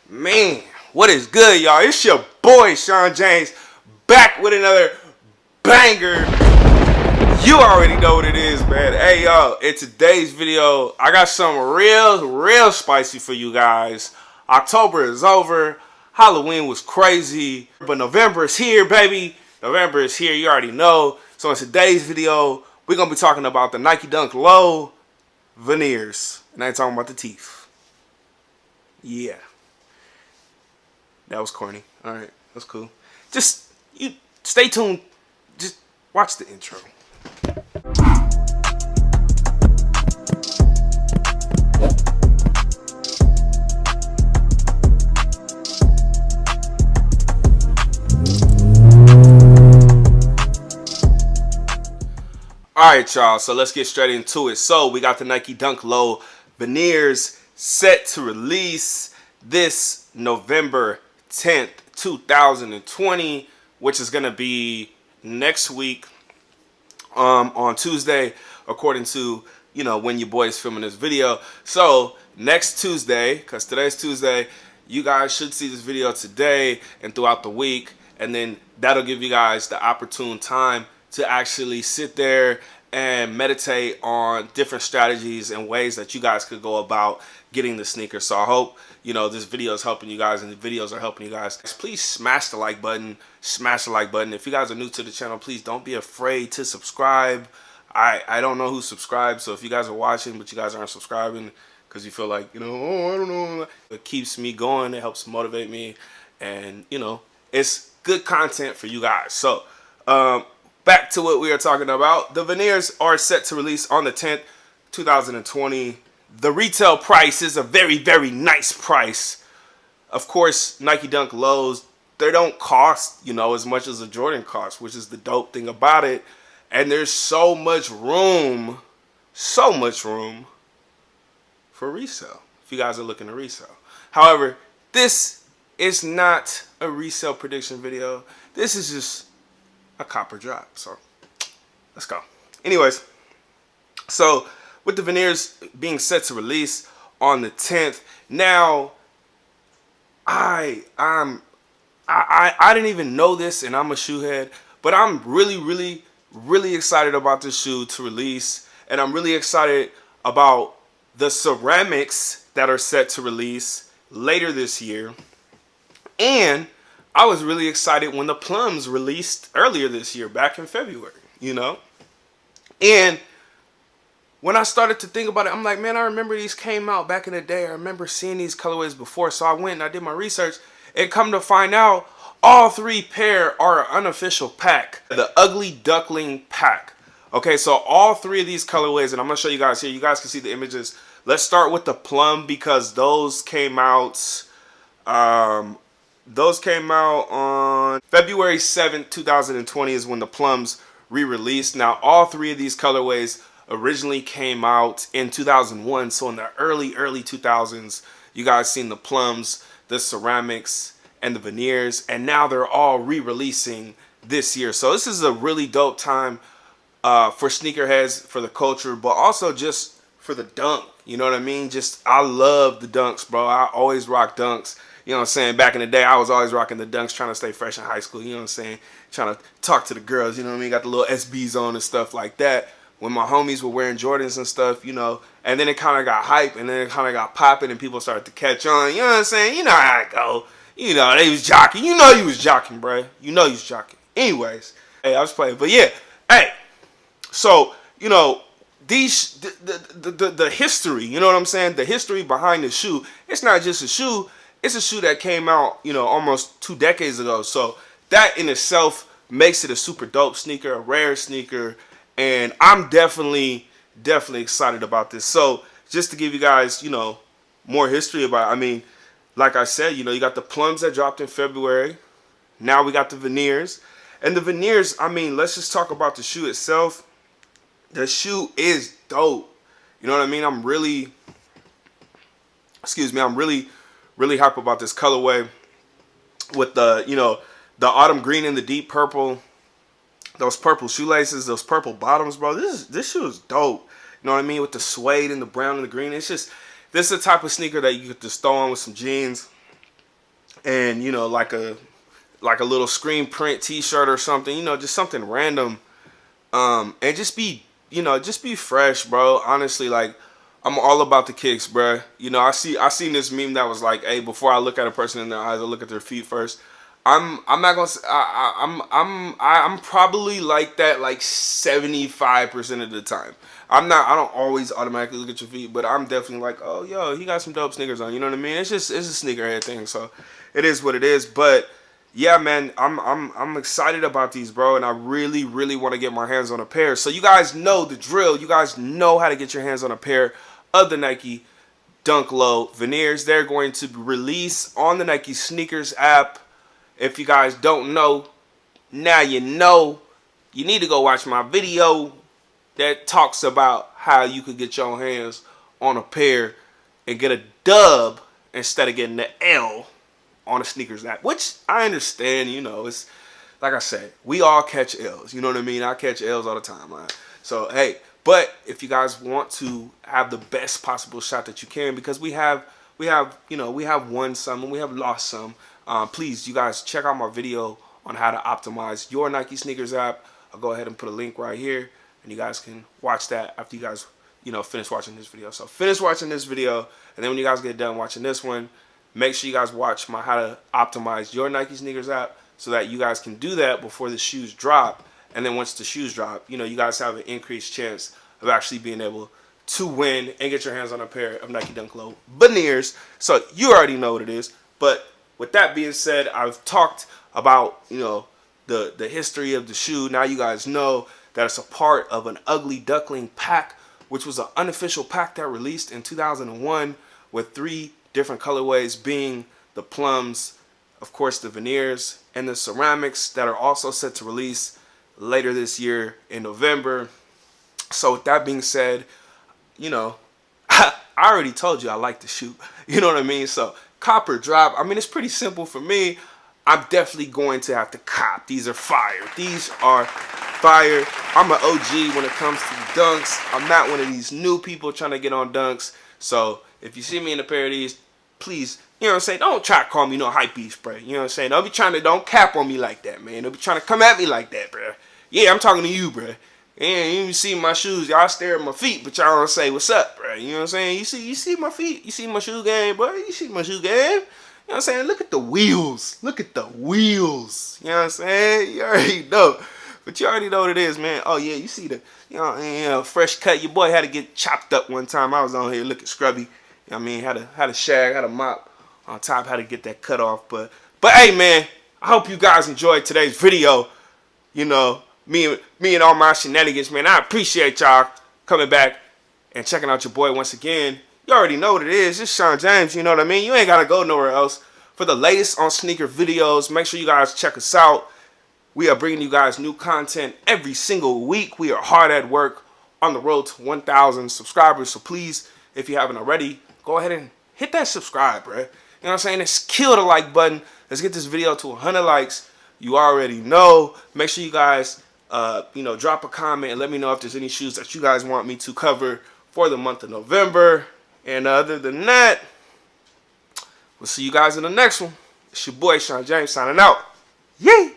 Man, what is good, y'all? It's your boy Sean James back with another banger. You already know what it is, man. Hey, y'all, in today's video, I got something real spicy for you guys. October is over. Halloween was crazy, but November is here, baby. November is here. You already know. So in today's video, we're gonna be talking about the Nike Dunk Low veneers, and I ain't talking about the teeth. Yeah. That was corny. All right, that's cool. Just you stay tuned. Just watch the intro. All right, y'all. So let's get straight into it. So we got the Nike Dunk Low veneers set to release this November 10th, 2020, which is gonna be next week on Tuesday, according to when your boy is filming this video. So next Tuesday, because today's Tuesday, you guys should see this video today and throughout the week, and then that'll give you guys the opportune time to actually sit there and meditate on different strategies and ways that you guys could go about getting the sneaker. So I hope this video is helping you guys and the videos are helping you guys. Please smash the like button. Smash the like button. If you guys are new to the channel, please don't be afraid to subscribe. I don't know who subscribed, so if you guys are watching but you guys aren't subscribing because you feel like oh, I don't know, it keeps me going. It helps motivate me, and it's good content for you guys. So back to what we are talking about. The veneers are set to release on the 10th, 2020. The retail price is a very nice price. Of course, Nike Dunk Lows, they don't cost, as much as a Jordan costs, which is the dope thing about it. And there's so much room for resale, if you guys are looking to resell. However, this is not a resale prediction video. This is just a copper drop. So let's go. Anyways, so with the veneers being set to release on the 10th, now I didn't even know this, and I'm a shoe head, but I'm really excited about this shoe to release, and I'm really excited about the ceramics that are set to release later this year. And I was really excited when the plums released earlier this year, back in February, And when I started to think about it, I'm like, man, I remember these came out back in the day. I remember seeing these colorways before. So I went and I did my research, and come to find out, all three pair are an unofficial pack, the Ugly Duckling pack. Okay, so all three of these colorways, and I'm going to show you guys here. You guys can see the images. Let's start with the plum, because those came out on February 7th, 2020 is when the plums re-released. Now, all three of these colorways originally came out in 2001. So in the early 2000s, you guys seen the plums, the ceramics, and the veneers. And now they're all re-releasing this year. So this is a really dope time for sneakerheads, for the culture, but also just for the dunk. You know what I mean? I love the dunks, bro. I always rock dunks. You know what I'm saying? Back in the day, I was always rocking the dunks, trying to stay fresh in high school. You know what I'm saying? Trying to talk to the girls, you know what I mean? Got the little SBs on and stuff like that. When my homies were wearing Jordans and stuff, and then it kind of got hype, and then it kind of got popping, and people started to catch on. You know what I'm saying? You know how it go. They was jocking. You know you was jocking, bro. You know you was jocking. Anyways, hey, I was playing. But yeah, hey, so, these the history, you know what I'm saying? The history behind the shoe. It's not just a shoe. It's a shoe that came out, almost 2 decades ago. So that in itself makes it a super dope sneaker, a rare sneaker. And I'm definitely excited about this. So just to give you guys, more history about it. I mean, like I said, you got the plums that dropped in February. Now we got the veneers. And the veneers, I mean, let's just talk about the shoe itself. The shoe is dope. You know what I mean? I'm really hype about this colorway with the autumn green and the deep purple. Those purple shoelaces, those purple bottoms, bro. This shoe is dope. You know what I mean? With the suede and the brown and the green. It's just, this is the type of sneaker that you could just throw on with some jeans and you know, like a little screen print T-shirt or something, you know, just something random, and just be, you know, just be fresh, bro. Honestly, like, I'm all about the kicks, bro. You know, I seen this meme that was like, hey, before I look at a person in their eyes, I look at their feet first. I'm not gonna. I'm probably like that like 75% of the time. I'm not. I don't always automatically look at your feet, but I'm definitely like, oh, yo, he got some dope sneakers on. You know what I mean? It's a sneakerhead thing, so it is what it is. But yeah, man, I'm excited about these, bro, and I really want to get my hands on a pair. So you guys know the drill. You guys know how to get your hands on a pair of the Nike Dunk Low Veneers. They're going to release on the Nike Sneakers app. If you guys don't know, now you know. You need to go watch my video that talks about how you could get your hands on a pair and get a dub instead of getting the L on the Sneakers app, which I understand. You know, it's like I said, we all catch L's. You know what I mean? I catch L's all the time, man. So hey, but if you guys want to have the best possible shot that you can, because we have you know, we have won some and we have lost some. Please, you guys, check out my video on how to optimize your Nike Sneakers app. I'll go ahead and put a link right here, and you guys can watch that after you guys, you know, finish watching this video. So finish watching this video, and then when you guys get done watching this one, make sure you guys watch my how to optimize your Nike Sneakers app, so that you guys can do that before the shoes drop. And then once the shoes drop, you know, you guys have an increased chance of actually being able to win and get your hands on a pair of Nike Dunk Low Veneers. So you already know what it is. But with that being said, I've talked about, you know, the history of the shoe. Now you guys know that it's a part of an Ugly Duckling pack, which was an unofficial pack that released in 2001 with 3 different colorways, being the plums, of course the veneers, and the ceramics, that are also set to release later this year in November. So with that being said, you know, I already told you I like the shoe. You know what I mean? So copper drop. I mean, it's pretty simple for me. I'm definitely going to have to cop. These are fire. These are fire. I'm an OG when it comes to the dunks. I'm not one of these new people trying to get on dunks. So if you see me in a pair of these, please, you know what I'm saying, don't try to call me no hype beast, bro. You know what I'm saying? Don't cap on me like that, man. Don't be trying to come at me like that, bro. Yeah, I'm talking to you, bro. And you see my shoes, y'all stare at my feet, but y'all don't say what's up, bro. You know what I'm saying? You see my feet, you see my shoe game, bro. You see my shoe game. You know what I'm saying? Look at the wheels. Look at the wheels. You know what I'm saying? You already know. But you already know what it is, man. Oh yeah, you see the, you know, fresh cut. Your boy had to get chopped up one time. I was on here looking scrubby. You know what I mean? Had a shag, had a mop on top, had to get that cut off. But hey, man, I hope you guys enjoyed today's video. You know, me and all my shenanigans, man. I appreciate y'all coming back and checking out your boy once again. You already know what it is. It's Sean James, you know what I mean? You ain't got to go nowhere else. For the latest on sneaker videos, make sure you guys check us out. We are bringing you guys new content every single week. We are hard at work on the road to 1,000 subscribers. So please, if you haven't already, go ahead and hit that subscribe, bro. You know what I'm saying? Let's kill the like button. Let's get this video to 100 likes. You already know. Make sure you guys, you know, drop a comment and let me know if there's any shoes that you guys want me to cover for the month of November. And other than that, we'll see you guys in the next one. It's your boy Sean James signing out. Yay!